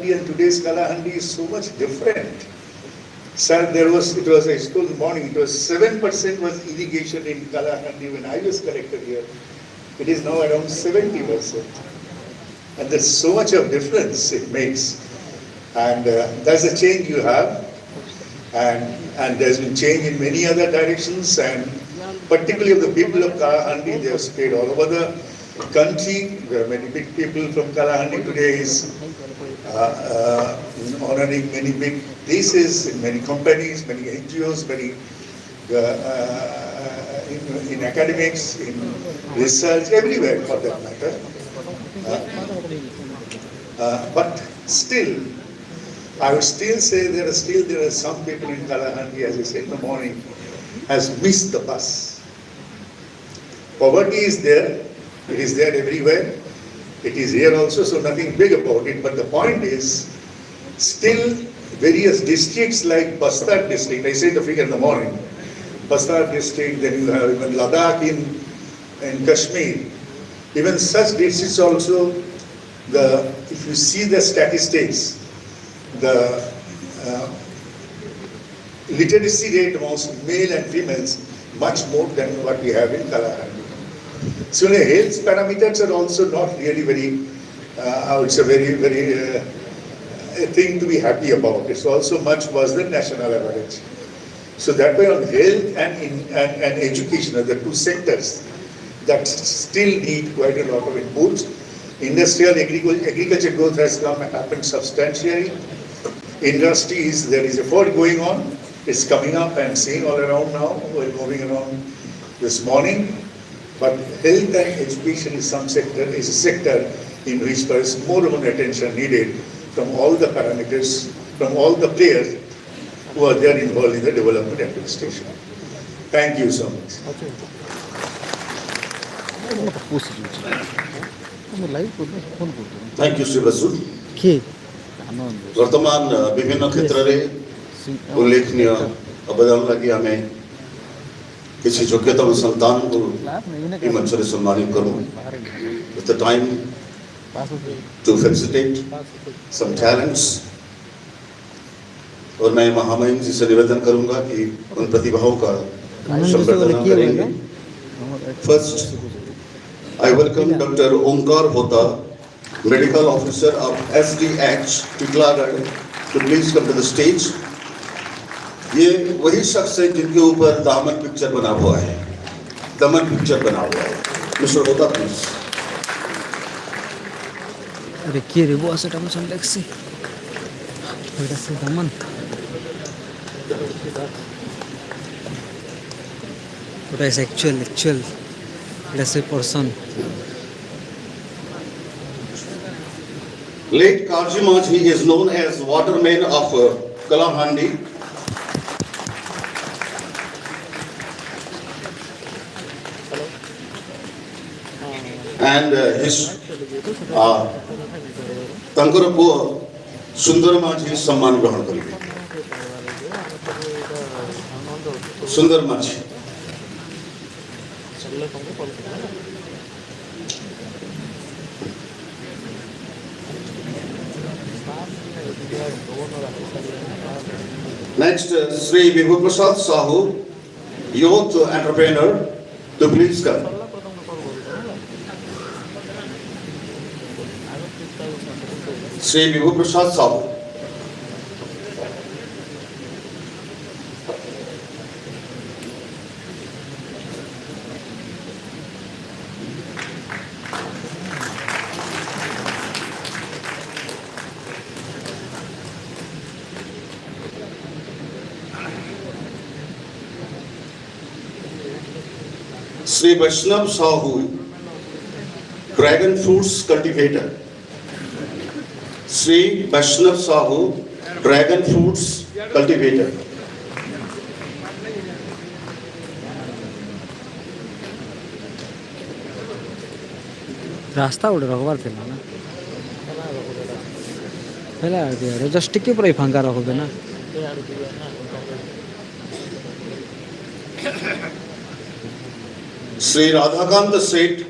Kalahandi and today's Kalahandi is so much different. Sir, it was, I told in the morning, it was 7% was irrigation in Kalahandi when I was collector here. It is now around 70%. And there's so much of difference it makes. And that's the change you have. And there's been change in many other directions, and particularly of the people of Kalahandi, they have spread all over the country. There are many big people from Kalahandi today is honoring many big places, in many companies, many NGOs, many in academics, in research, everywhere for that matter. But still, I would still say there are some people in Kalahandi, as I said in the morning, has missed the bus. Poverty is there. It is there everywhere. It is here also, so nothing big about it. But the point is, still various districts like Bastar district, I said the figure in the morning, Bastar district, then you have even Ladakh in Kashmir. Even such districts also, if you see the statistics, the literacy rate amongst male and females much more than what we have in Kalahandi. So the health parameters are also not really very, it's a very a thing to be happy about. It's also much worse than national average. So that way on health and education are the two sectors that still need quite a lot of inputs. Industrial agriculture growth has happened substantially. Industries, there is effort going on. It's coming up and seeing all around now. We're moving around this morning. But health and education is a sector in which there is more attention needed from all the parameters, from all the players who are there involved in the development administration. Thank you so much. Thank you, Sri Basu. वर्तमान विभिन्न क्षेत्र में उल्लेखनीय अवदान लगी हमें किसी योग्यतम संतान को ई मंच से सम्मानित करूं. It's the time to felicitate some talents. और मैं महामहिम जी से निवेदन करूंगा कि उन प्रतिभाओं का संवर्धन करेंगे. First, I welcome Dr. Omkar Hota, Medical Officer of SDH, Tiklagarh, to please come to the stage. ये वही शख्स है जिनके ऊपर दामन पिक्चर बना हुआ है. Mr. Hota, please. अरे के रे वो असर टाइम चल लेक्सी. बेटा से दामन. What is actual? Let's say person. Late Karji Majhi is known as waterman of Kalahandi. And his Tankarapu Sundar Majhi सम्मान ग्रहण करेंगे. सुंदर माझी. Next, Sri Vibhu Prasad Sahu, youth entrepreneur, to please come. Sri Vibhu Prasad Sahu. Sri Vaishnav Sahu, dragon fruits cultivator. Sri Vaishnav Sahu, dragon fruits cultivator. रास्ता उड़ रखवार थे ना पहले आ गया जस्ट टिके पर ही फांका रखोगे ना. Sri Radhakant Seth,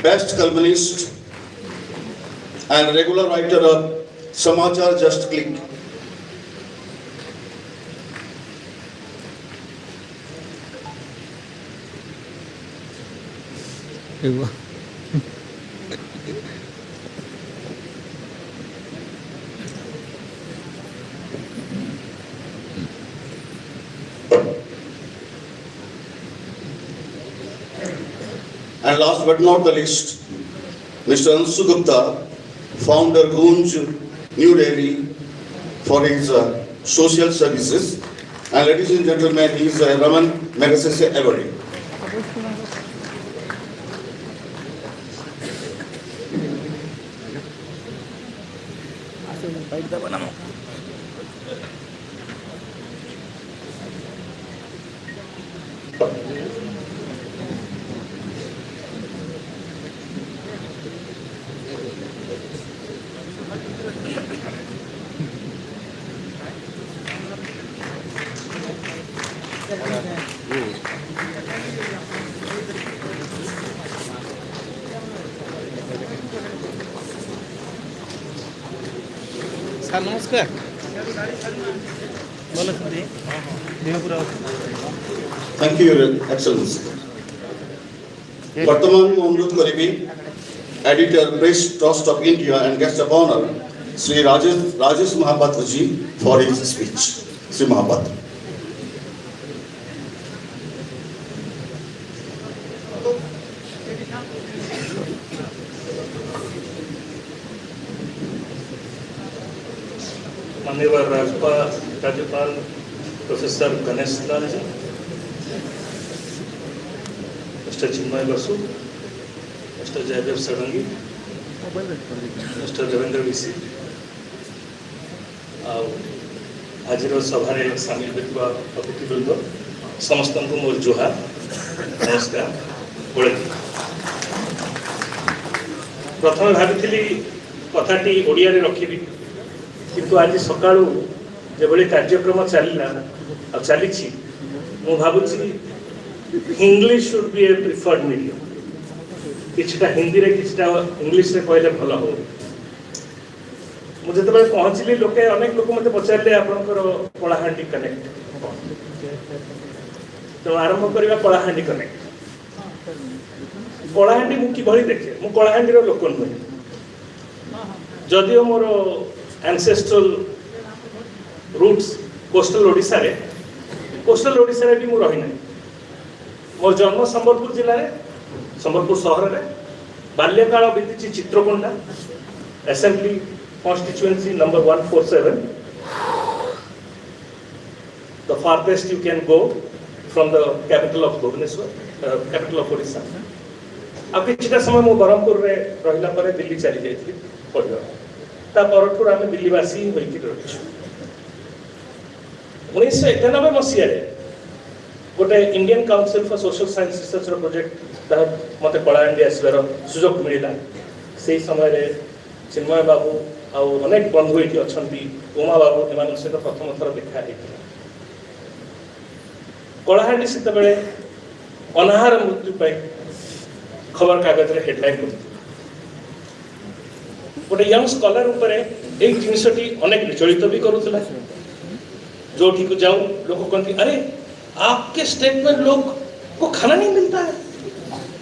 best columnist and regular writer of समाचार just click. Ibu. And last but not the least, Mr. Ansu Gupta, founder Gunj New Delhi, for his social services. And ladies and gentlemen, he is Raman Magsaysay Award. Sir ନମସ୍କାର ଭଲ ଅଛନ୍ତି ଦେହ ପୁରା Thank you, Your Excellency. वर्तमान में अनुरोध करेंगे editor press trust of India and guest of honour Shri Rajesh Mahapatra ji for his speech. Shri Mahapatra. माननीय राज्यपाल professor Ganesh Lal ji, mister Chinmay Basu, mister Jaydev Shadangi, mister Devendra विसी, आज सभारे सामिल होता अतिथिवृंद समस्त को मोर जुहार नमस्कार. प्रथम भावी कथाटी ओडिया रे रखी किंतु आज सका जो कार्यक्रम चलना चली मु भावुची English should be a preferred medium. किछटा हिंदी रे किछटा इंग्लिश रे कहले भल हो. मुझे तो पहुंचली लोके अनेक लोक मते पचारले आपनकर कलाहांडी कनेक्ट तो आरंभ करबा कलाहांडी कनेक्ट. कलाहांडी मु कि भली देखे मु कलाहांडी रो लोक नुहे जदिओ मोर एंसेस्ट्रल रूट्स कोस्टल ओडिशा रे भी मु रही ना. मोर जन्म संबलपुर जिले में संबलपुर सहर में बाल्यकाल बीती Chitrakonda assembly constituency number 147. The farthest you can go from the capital of Bhubaneswar capital of Odisha. आ किछटा समय मु ब्रह्मपुर रे रहिला परे दिल्ली चली जाइथि पढिबा. ता परठुर आमे दिल्लीवासी होइकि रहिछु. 1991 मसीह गोटे Indian council for social science research project मत कलाहांडी आसबार सुजोग मिला. से समय चिन्मय बाबू आउ अनेक बंधु ये अच्छा उमा बाबू एम सहित प्रथम थर देखा कलाहांडी से अनाहार मृत्यु खबर कागज रे हेडलाइन कर गोटे यंग स्कॉलर यही जिनसटी अनेक विचलित भी करूला. जो ठीक जाऊं लोग कहते अरे आपके स्टेट में लोग को खाना नहीं मिलता है,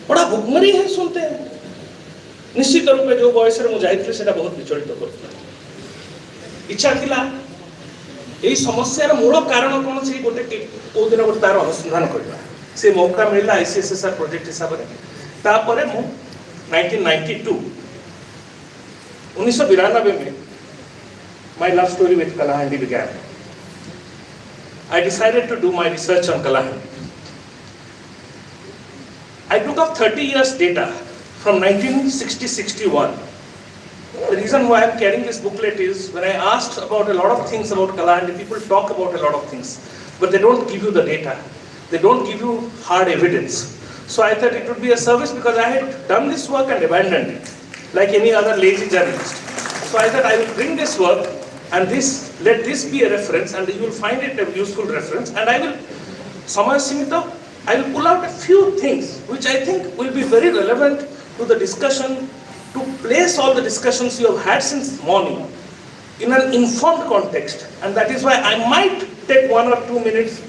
बड़ा भुखमरी है सुनते हैं. निश्चित रूप में जो बयस मुझे बहुत विचलित कर इच्छा थिला यही समस्यार मूल कारण कौन से गोटे कौ दिन गोटे तार अनुसंधान करवा. से मौका मिलला आईसीएसएसआर प्रोजेक्ट हिसाब से. तापर मु 1992 में my love story with Kalahandi began. I decided to do my research on Kalahandi. I took up 30 years data from 1960-61. The reason why I'm carrying this booklet is when I asked about a lot of things about Kalahandi, people talk about a lot of things, but they don't give you the data. They don't give you hard evidence. So I thought it would be a service because I had done this work and abandoned it, like any other lazy journalist. So I thought I will bring this work and let this be a reference, and you will find it a useful reference. And I will, Samay Simita, I will pull out a few things which I think will be very relevant to the discussion, to place all the discussions you have had since morning in an informed context, and that is why I might take 1 or 2 minutes,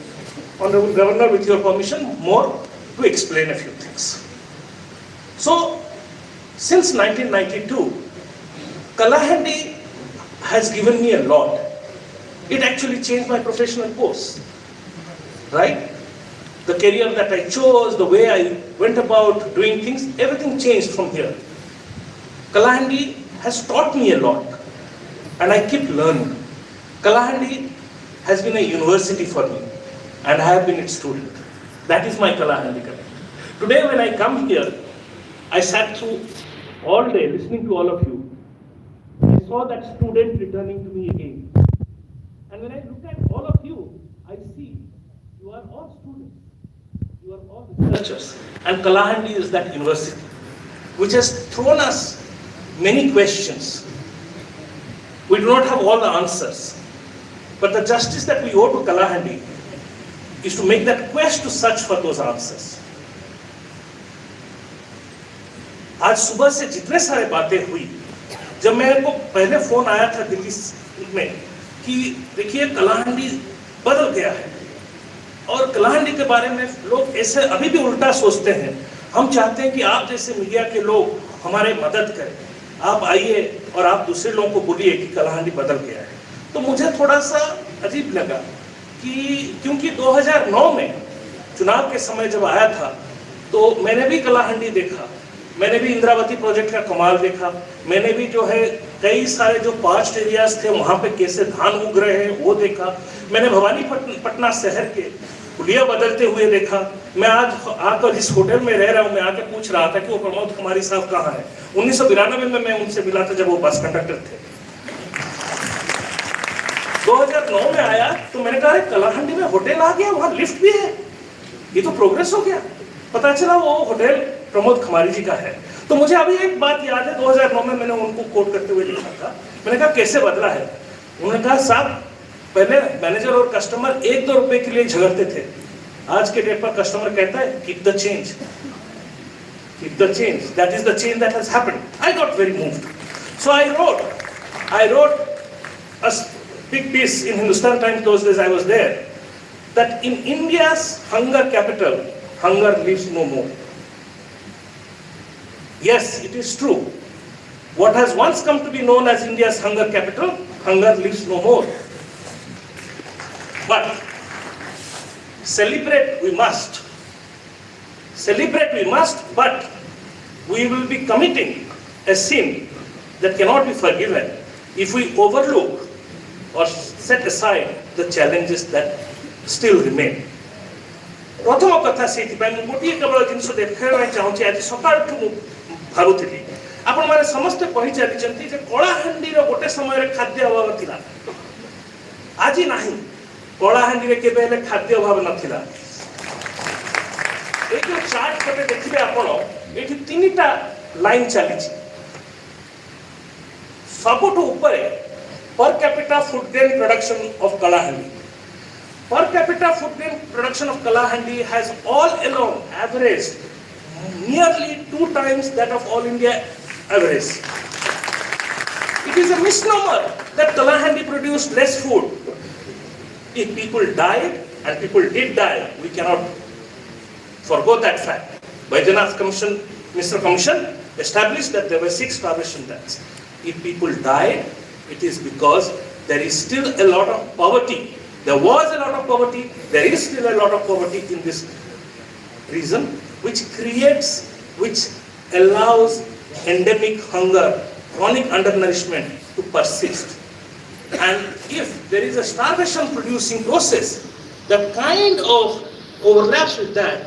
Honorable Governor, with your permission, more to explain a few things. So, since 1992, Kalahandi has given me a lot. It actually changed my professional course, right? The career that I chose, the way I went about doing things, everything changed from here. Kalahandi has taught me a lot, and I keep learning. Kalahandi has been a university for me, and I have been its student. That is my Kalahandi career. Today when I come here, I sat through all day listening to all of you. I saw that student returning to me again. And when I look at all of you, I see you are all students. You are all researchers. And Kalahandi is that university, which has thrown us many questions. We do not have all the answers. But the justice that we owe to Kalahandi is to make that quest to search for those answers. आज सुबह से जितने सारे बातें हुई, जब मेरे को पहले फोन आया था दिल्ली में कि देखिए कलाहंडी बदल गया है और कलाहंडी के बारे में लोग ऐसे अभी भी उल्टा सोचते हैं। हम चाहते हैं कि आप जैसे मीडिया के लोग हमारे मदद करें, आप आइए और आप दूसरे लोगों को बोलिए कि कलाहंडी बदल गया है। तो मुझे थोड़ा सा अजीब लगा कि क्योंकि 2009 में चुनाव के समय जब आया था तो मैंने भी कलाहंडी देखा, मैंने भी इंद्रावती प्रोजेक्ट का कमाल देखा, मैंने भी जो है कई सारे जो पास्ट एरियाज थे वहाँ पे कैसे धान उग रहे हैं वो देखा, मैंने भवानी पटना शहर के पुलिया बदलते हुए देखा। मैं आज आकर इस होटल में रह रहा हूँ, मैं आके पूछ रहा था कि वो प्रमोद कुमारी साहब कहाँ हैं। 1992 में मैं उनसे मिला था जब वो बस कंडक्टर थे। 2009 में आया तो मैंने कहा कलाहंडी में होटल आ गया, वहाँ लिफ्ट भी है, ये तो प्रोग्रेस हो गया। पता चला वो होटल प्रमोद कुमारी जी का है। तो मुझे अभी एक बात याद है, 2009 में मैंने उनको कोट करते हुए लिखा था, मैंने कहा कैसे बदला है। उन्होंने कहा साहब पहले मैनेजर और कस्टमर 1-2 रुपए के लिए झगड़ते थे, आज के डेट पर कस्टमर कहता है keep the change, keep the change, that is the change that has happened. I got very moved, so I wrote a big piece in Hindustan Times those days I was there, that in India's hunger capital, hunger lives no more. Yes, it is true. What has once come to be known as India's hunger capital, hunger lives no more. But celebrate we must. Celebrate we must, but we will be committing a sin that cannot be forgiven if we overlook or set aside the challenges that still remain. प्रथम कथा से गोटे केवल जिन देखा चाहूँगी आज सकाळु भावुली आपण मैंने समस्ते कही चली कलाहांडी गोटे समय खाद्य अभाव था, आज ना कलाहांडी केवे खाद्य अभाव नाला। ये जो चार्ट पटे देखिए आपण ये 3टा लाइन चली सबुठ ऊपर per capita food grain production of Kalahandi. Per capita food grain production of Kalahandi has all along averaged nearly 2 times that of all India average. It is a misnomer that Kalahandi produced less food. If people died, and people did die, we cannot forgo that fact. Baidyanath Commission, Mr. Commission established that there were 6 starvation deaths. If people died, it is because there is still a lot of poverty. There was a lot of poverty, there is still a lot of poverty in this region, which allows endemic hunger, chronic undernourishment to persist. And if there is a starvation producing process, the kind of overlaps with that,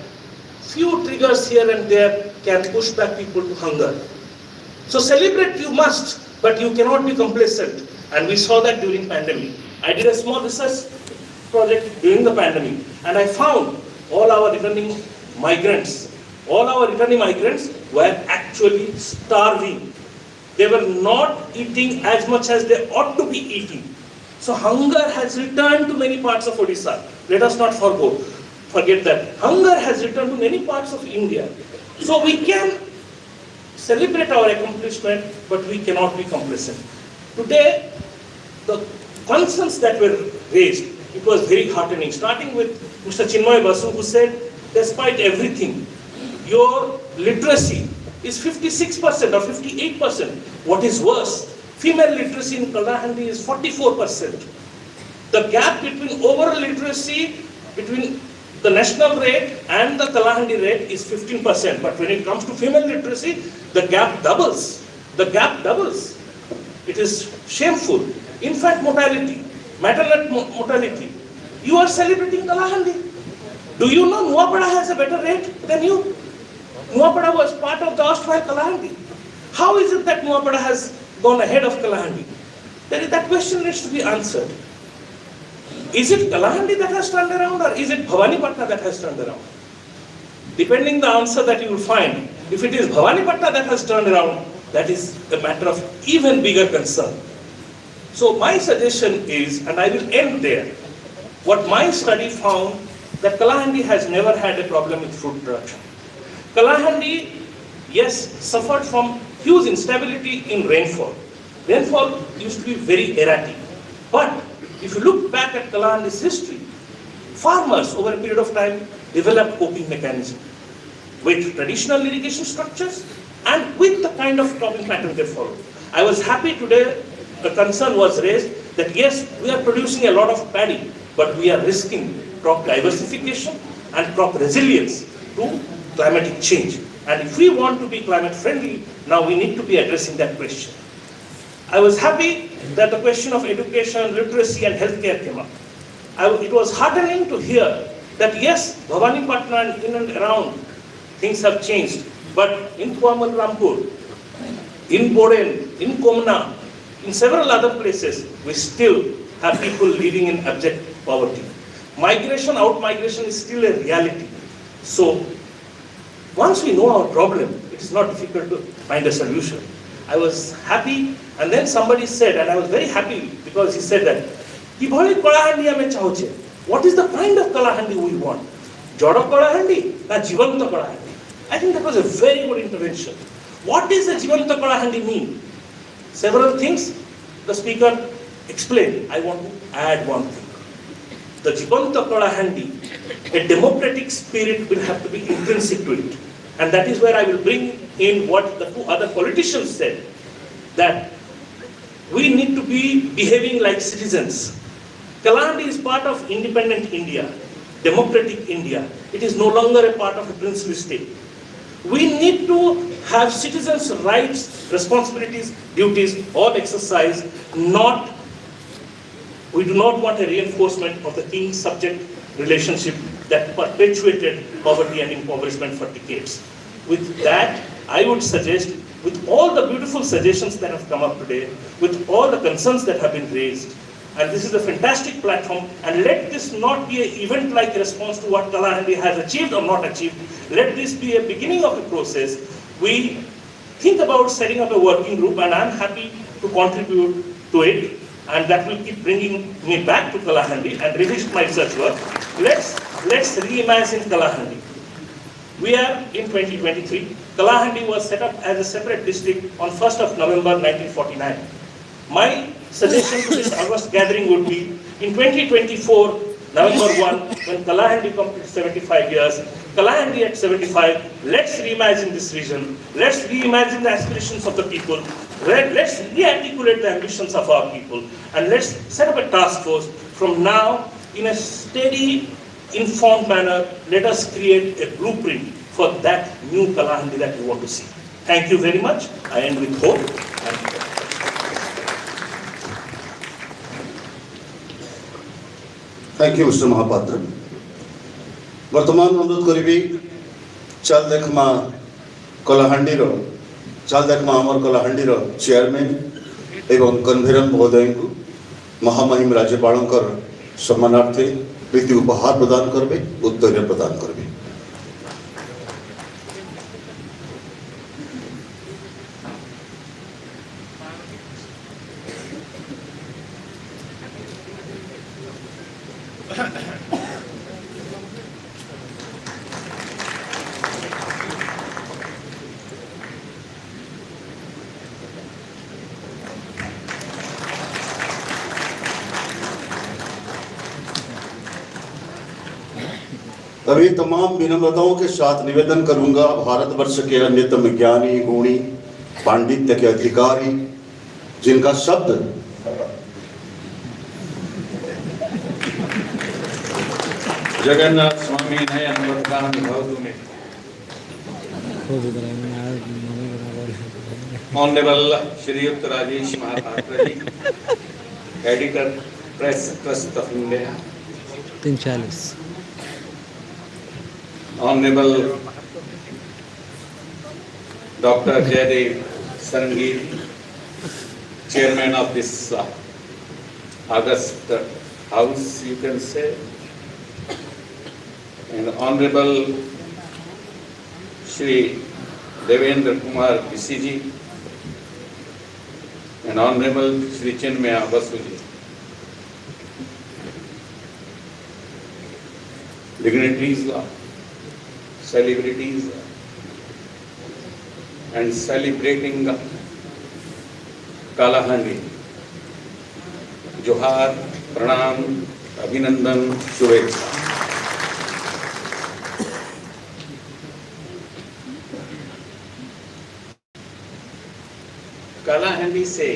few triggers here and there can push back people to hunger. So celebrate you must, but you cannot be complacent. And we saw that during pandemic. I did a small research project during the pandemic, and I found all our returning migrants were actually starving. They were not eating as much as they ought to be eating. So hunger has returned to many parts of Odisha. Let us not forget that. Hunger has returned to many parts of India. So we can celebrate our accomplishment, but we cannot be complacent. Today, concerns that were raised, it was very heartening. Starting with Mr. Chinmoy Basu, who said, despite everything, your literacy is 56% or 58%. What is worse, female literacy in Kalahandi is 44%. The gap between overall literacy between the national rate and the Kalahandi rate is 15%. But when it comes to female literacy, the gap doubles. The gap doubles. It is shameful. Infant mortality, maternal mortality. You are celebrating Kalahandi. Do you know Nuapada has a better rate than you? Nuapada was part of the erstwhile Kalahandi. How is it that Nuapada has gone ahead of Kalahandi? That question needs to be answered. Is it Kalahandi that has turned around, or is it Bhavanipatna that has turned around? Depending the answer that you will find, if it is Bhavanipatna that has turned around, that is a matter of even bigger concern. So my suggestion is, and I will end there, what my study found, that Kalahandi has never had a problem with fruit production. Kalahandi, yes, suffered from huge instability in rainfall. Rainfall used to be very erratic. But if you look back at Kalahandi's history, farmers over a period of time developed coping mechanisms with traditional irrigation structures and with the kind of cropping pattern they followed. I was happy today, the concern was raised that yes, we are producing a lot of paddy, but we are risking crop diversification and crop resilience to climatic change. And if we want to be climate friendly, now we need to be addressing that question. I was happy that the question of education, literacy and healthcare came up. It was heartening to hear that yes, Bhavanipatna and in and around things have changed, but in Kuala Lumpur, in Boden, in Komna, in several other places, we still have people living in abject poverty. Migration, out-migration is still a reality. So, once we know our problem, it is not difficult to find a solution. I was happy, and then somebody said, and I was very happy because he said that, what is the kind of Kalahandi we want? Joda Kalahandi or Jivanta Kalahandi? I think that was a very good intervention. What does a Jivanta Kalahandi mean? Several things the speaker explained. I want to add one thing. The Jivanta Kalahandi, a democratic spirit will have to be intrinsic to it. And that is where I will bring in what the two other politicians said, that we need to be behaving like citizens. Kalahandi is part of independent India, democratic India. It is no longer a part of a princely state. We need to have citizens' rights, responsibilities, duties, all exercised, we do not want a reinforcement of the king-subject relationship that perpetuated poverty and impoverishment for decades. With that, I would suggest, with all the beautiful suggestions that have come up today, with all the concerns that have been raised, and this is a fantastic platform, and let this not be an event-like response to what Kalahandi has achieved or not achieved. Let this be a beginning of a process. We think about setting up a working group, and I'm happy to contribute to it. And that will keep bringing me back to Kalahandi and revisit my research work. Let's reimagine Kalahandi. We are in 2023. Kalahandi was set up as a separate district on 1st of November 1949. My suggestion to this August gathering would be, in 2024, November 1, when Kalahandi completes 75 years, Kalahandi at 75, let's reimagine this vision, let's reimagine the aspirations of the people, let's re-articulate the ambitions of our people, and let's set up a task force. From now, in a steady, informed manner, let us create a blueprint for that new Kalahandi that we want to see. Thank you very much. I end with hope. Thank you, Mr. Mahapatra. वर्तमान अनुरोध करी चालदेखमा चालदेखमा अमरकलाहांडी chairman एवं convener महोदय को महामहिम राज्यपाल सम्मानार्थे प्रीति उपहार प्रदान करबे, उत्तर प्रदान करबे। अभी तमाम विनम्रताओं के साथ निवेदन करूंगा भारतवर्ष के अन्यतम ज्ञानी गुणी पांडित्य के अधिकारी जिनका शब्द जगन्नाथ स्वामी नयन वरदान भवतु में honourable Shriyukta Rajesh Mahapatra ji, editor press trust of India, 340 honourable doctor Jaydev Sangeet, chairman of this August House, you can say, and Honorable Shri Devendra Kumar Bisiji and Honorable Shri Chinmaya Basuji, dignitaries, celebrities, and celebrating Kalahandi, जोहार, प्रणाम, अभिनंदन, शुभेच्छा। कालाहांडी से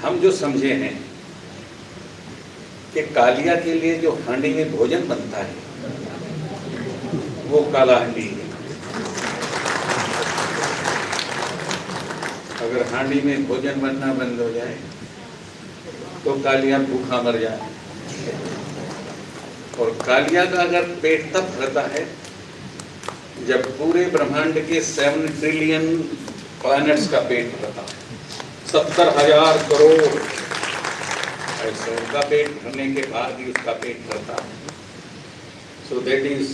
हम जो समझे हैं कि कालिया के लिए जो हांडी में भोजन बनता है वो कालाहांडी है। अगर हांडी में भोजन बनना बंद हो जाए तो कालिया भूखा मर जाए, और कालिया का अगर पेट तब भरता है जब पूरे ब्रह्मांड के 7 ट्रिलियन प्लैनेट्स का पेट भरता है, 70,000 करोड़ ऐसे उनका पेट भरने के बाद ही उसका पेट भरता है। So that is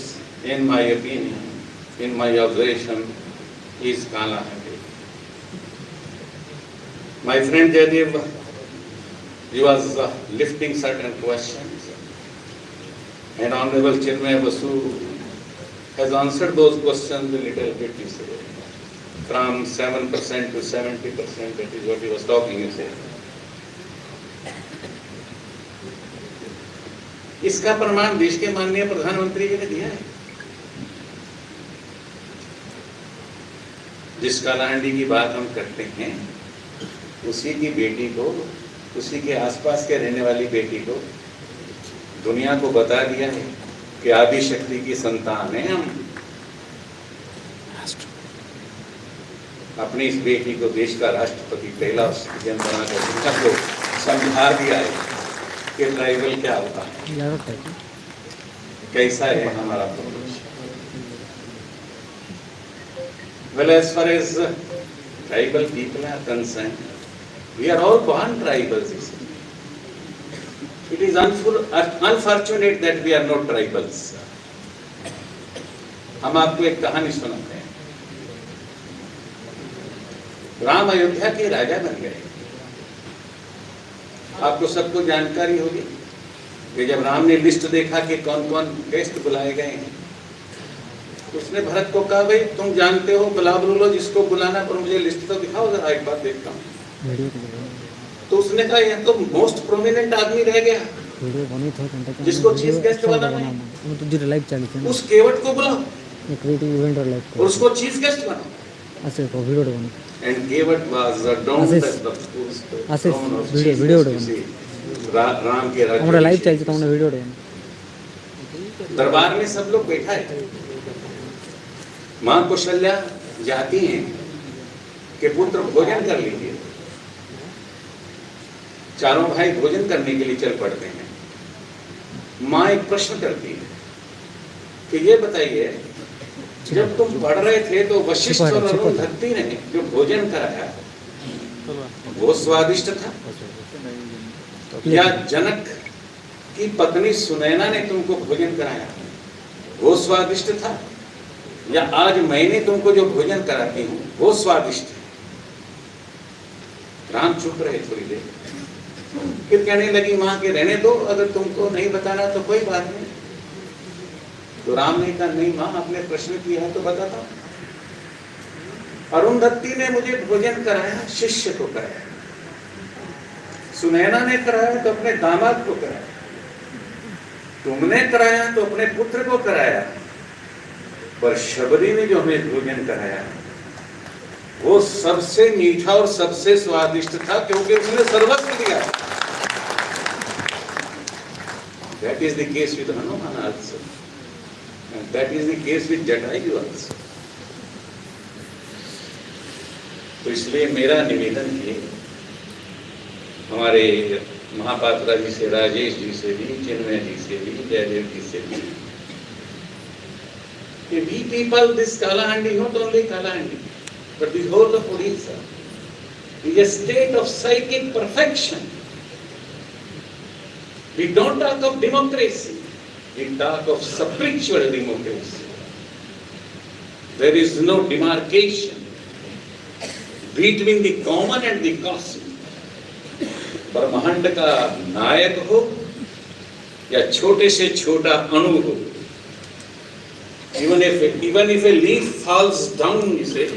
in my opinion, in my observation, is Kalahandi. My friend Jaidev, he was lifting certain questions, and Honorable Chinmaya Basu has answered those questions a little bit, you say, from 7% to 70%, that is what he was talking, you say. इसका प्रमाण देश के माननीय प्रधानमंत्री जी ने दिया है। जिस कालाहांडी की बात हम करते हैं उसी की बेटी को, उसी के आसपास के रहने वाली बेटी को दुनिया को बता दिया है कि आदि शक्ति की संतान है हम। अपनी इस बेटी को देश का राष्ट्रपति पहला सिटीजन बनाकर दुनिया को समझा दिया है कि ट्राइबल क्या होता है, कैसा है हमारा पूर्वज। Well, as far as tribal people are concerned, we are all born tribals. It is unfortunate that we are not tribals. हम आपको एक कहानी सुनाते हैं। राम अयोध्या के राजा बन गए। आपको सबको जानकारी होगी कि जब राम ने लिस्ट देखा कि कौन कौन गेस्ट बुलाए गए हैं, तो उसने भरत को कहा, भाई तुम जानते हो, बुला लो जिसको बुलाना, पर मुझे लिस्ट तो दिखाओ जरा, एक बार देखता हूँ। तो उसने कहा यह तो मोस्ट प्रोमिनेंट आदमी रह गया जिसको चीफ गेस्ट बनाना है, उस केवट को बुलाओ और उसको चीफ गेस्ट बनाओ। And Kewat was adorned as the Ram के राज्य। दरबार में सब लोग बैठा है। मां कौशल्या जाती हैं कि पुत्र भोजन कर लीजिए। चारों भाई भोजन करने के लिए चल पड़ते हैं। मां एक प्रश्न करती है कि ये बताइए, जब तुम पढ़ रहे थे तो वशिष्ठ और अरुंधति ने जो भोजन कराया वो स्वादिष्ट था, या जनक की पत्नी सुनैना ने तुमको भोजन कराया वो स्वादिष्ट था, या आज मैंने तुमको जो भोजन कराती हूँ वो स्वादिष्ट है? राम चुप रहे थोड़ी देर, फिर कहने लगी मां के रहने दो, अगर तुमको नहीं बताना तो कोई बात नहीं। तो राम ने कहा, नहीं मां, आपने प्रश्न किया है तो बताता हूं। अरुंधति ने मुझे भोजन कराया, शिष्य को कराया। सुनैना ने कराया तो अपने दामाद को कराया। तुमने कराया तो अपने पुत्र को कराया, पर शबरी ने जो हमें भोजन कराया वो सबसे मीठा और सबसे स्वादिष्ट था, क्योंकि उसने सर्वस्व दिया। That is the case with Hanuman also, and that is the case with Jatayu also. तो इसलिए मेरा निवेदन है हमारे महापात्रा जी से, राजेश जी से भी, चिन्मय जी से भी, जयदेव जी से भी, कि we people, this Kalahandi, not only Kalahandi, but the whole of Odisha is a state of psychic perfection. We don't talk of democracy, we talk of spiritual democracy. There is no demarcation between the common and the cosmic. ब्रह्मांड का नायक हो या छोटे से छोटा अणु हो, even if a leaf falls down, you say,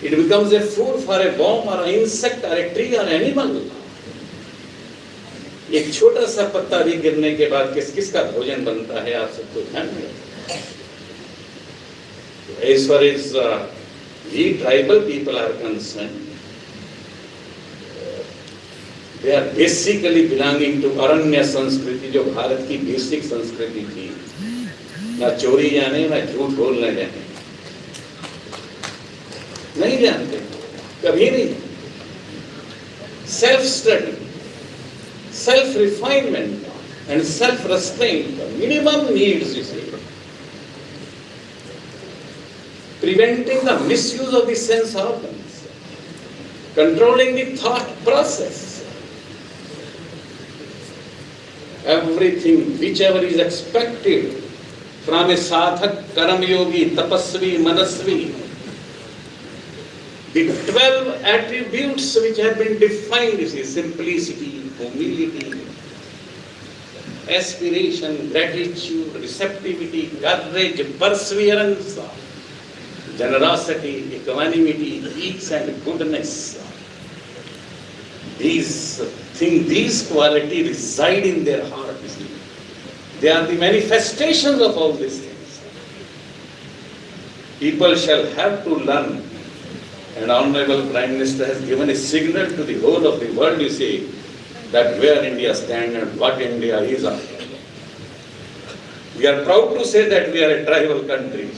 it becomes a food for a bomb or an insect or a tree or animal. एक छोटा सा पत्ता भी गिरने के बाद किस किस का भोजन बनता है, आप सबको ध्यान में। As far as we tribal people are concerned, they are basically belonging to अरण्य संस्कृति, जो भारत की बेसिक संस्कृति थी। ना चोरी जाने, ना झूठ बोलना जाने, नहीं जानते, कभी नहीं। Self study, self refinement and self restraint, minimum needs, you see, preventing the misuse of the sense organs, controlling the thought process. Everything, whichever is expected from a sadhak, karam yogi, tapasvi, manasvi, the 12 attributes which have been defined is simplicity, humility, aspiration, gratitude, receptivity, courage, perseverance, generosity, equanimity, peace and goodness. These qualities reside in their heart. They are the manifestations of all these things. People shall have to learn, and Honorable Prime Minister has given a signal to the whole of the world, you see, that where India stands and what India is after. We are proud to say that we are a tribal country.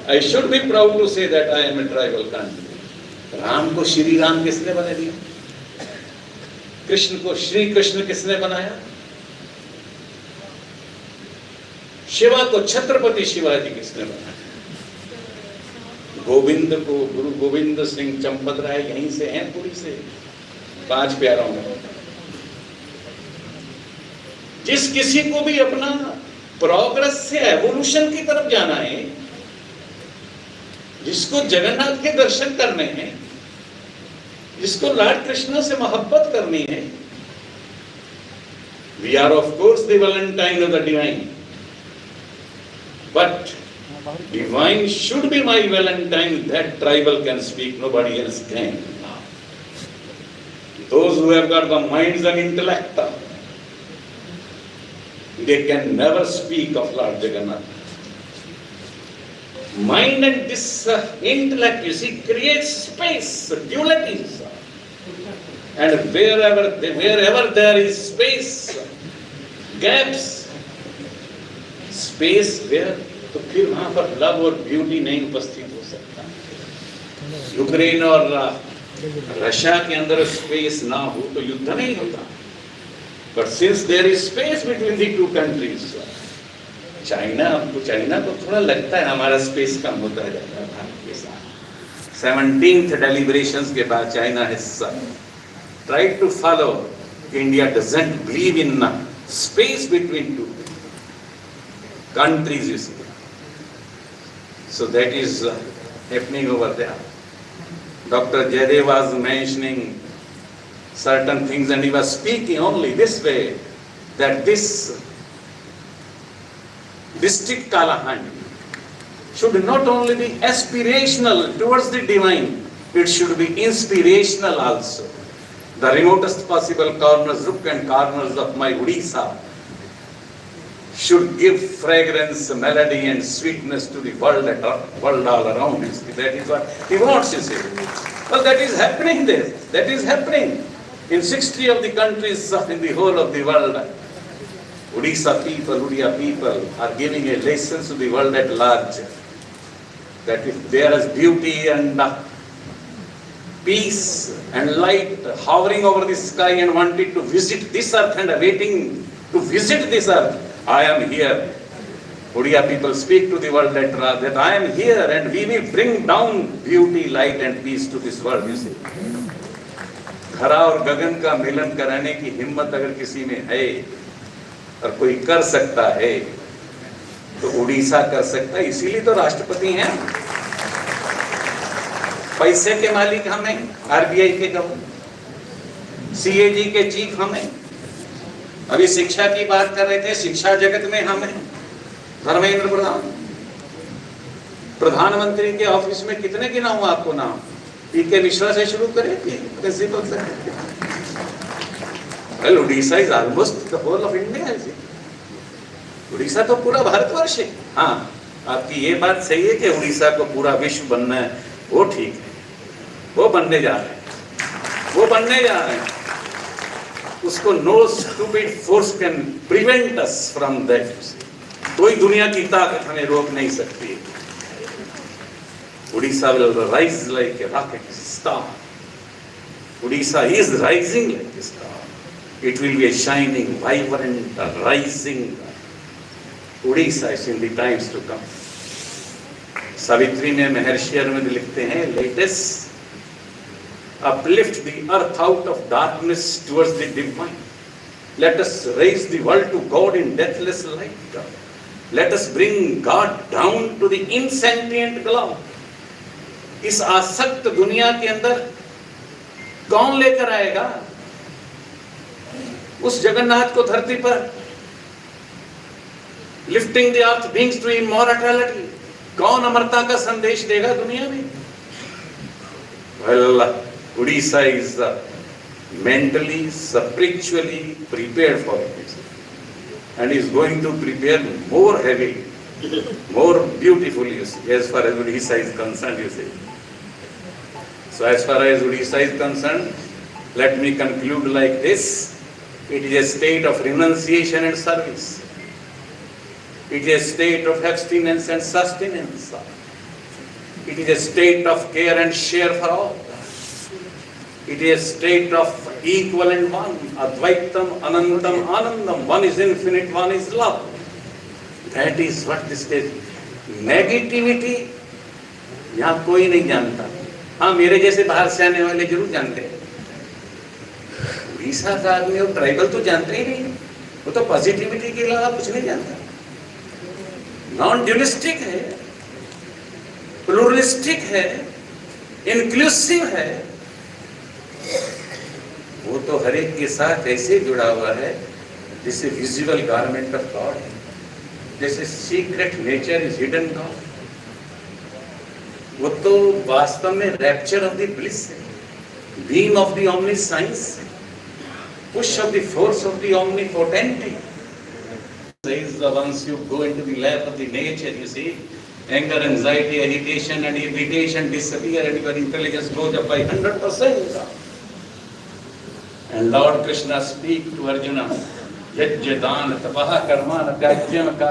I should be proud to say that I am a tribal country. Ram को श्री राम किसने बना दिया? कृष्ण को श्री कृष्ण किसने बनाया? शिवा को छत्रपति शिवाजी किसने बनाया? गोविंद को गुरु गोविंद सिंह चंपत राय यहीं से हैं, पुरी से, 5 प्यारों में। जिस किसी को भी अपना प्रोग्रेस से एवोल्यूशन की तरफ जाना है, जिसको जगन्नाथ के दर्शन करने हैं, जिसको लॉर्ड कृष्ण से मोहब्बत करनी है, we are of course the Valentine of the divine, but divine should be my Valentine. That tribal can speak, nobody else can. Those who have got the minds and intellect, they can never speak of Lord Jagannath. Mind and this intellect, you see, creates space, dualities. And wherever there is space, gaps, space where, तो फिर वहां पर love और beauty नहीं उपस्थित हो सकता। Ukraine और रशिया के अंदर स्पेस ना हो तो युद्ध नहीं होता। But since there is space between the two countries, China को थोड़ा लगता है हमारा स्पेस कम होता है भारत के साथ। 17th deliberations के बाद China has tried to follow. India doesn't believe in space between two countries, you see. So that is happening over there. Dr. Jaydev was mentioning certain things and he was speaking only this way, that this district Kalahandi should not only be aspirational towards the divine, it should be inspirational also. The remotest possible corners, nook and corners of my Odisha, should give fragrance, melody and sweetness to the world all around. That is what he wants, you see. Well, that is happening there. That is happening in 60 of the countries in the whole of the world. Odia people are giving a lesson to the world at large. That if there is beauty and peace and light hovering over the sky and wanting to visit this earth and waiting to visit this earth, I am here. Odia people speak to the world at large that I am here and we will bring down beauty, light and peace to this world, you see. धरा और गगन का मिलन कराने की हिम्मत अगर किसी में है और कोई कर सकता है तो उड़ीसा कर सकता है। इसीलिए तो राष्ट्रपति हैं। पैसे के मालिक हमें, आरबीआई के गवर्नर, सीएजी के चीफ हमें। अभी शिक्षा की बात कर रहे थे, शिक्षा जगत में हमें धर्मेंद्र प्रधान, प्रधानमंत्री के ऑफिस में कितने गिनाऊं आपको नाम? पीके मिश्रा से शुरू करें, प्रिंसिपल से। Well, Orissa is almost the whole of India, is it? Orissa तो पूरा भारतवर्ष है। हाँ, आपकी ये बात सही है कि उड़ीसा को पूरा विश्व बनना है, वो ठीक है, वो बनने जा रहे हैं, वो बनने जा रहे हैं। उसको no stupid force can prevent us from that. कोई दुनिया की ताकत हमें रोक नहीं सकती। Odisha will rise like a rocket star. Odisha is rising like a star. It will be a shining, vibrant, rising Odisha in the times to come. Savitri में महर्षि अरविंद लिखते हैं, let us uplift the earth out of darkness towards the divine. Let us raise the world to God in deathless light. Let us bring God down to the insentient cloud. इस आसक्त दुनिया के अंदर कौन लेकर आएगा उस जगन्नाथ को धरती पर? Lifting the earth beings to immortality, कौन अमरता का संदेश देगा दुनिया में? Well, Orissa is mentally, spiritually prepared for it and is going to prepare more heavily, more beautifully, you see, as far as Odisha is concerned, you see. So as far as Odisha is concerned, let me conclude like this. It is a state of renunciation and service. It is a state of abstinence and sustenance. It is a state of care and share for all. It is a state of equal and one. Advaitam, Anantam, Anandam. One is infinite, one is love. That is what this is. Negativity यहाँ कोई नहीं जानता। हाँ, मेरे जैसे बाहर से आने वाले जरूर जानते हैं। उड़ीसा का आदमी और ट्राइबल तो जानते ही नहीं, वो तो पॉजिटिविटी के अलावा कुछ नहीं जानता। नॉन ड्यूलिस्टिक है, प्लूरलिस्टिक है, इंक्लूसिव है। वो तो हर एक के साथ ऐसे जुड़ा हुआ है जैसे विजिबल गारमेंट ऑफ गॉड है, जैसे secret nature is hidden god. वो तो वास्तव में रैप्चर ऑफ द ब्लिस है, beam of the omniscience, push of the force of the omnipotent. Once you go into the lap of the nature, you see, anger, anxiety, agitation and irritation disappear and your intelligence goes up by 100%. And Lord Krishna speak to Arjuna, yajya dana tapaha karma na tyajyam karya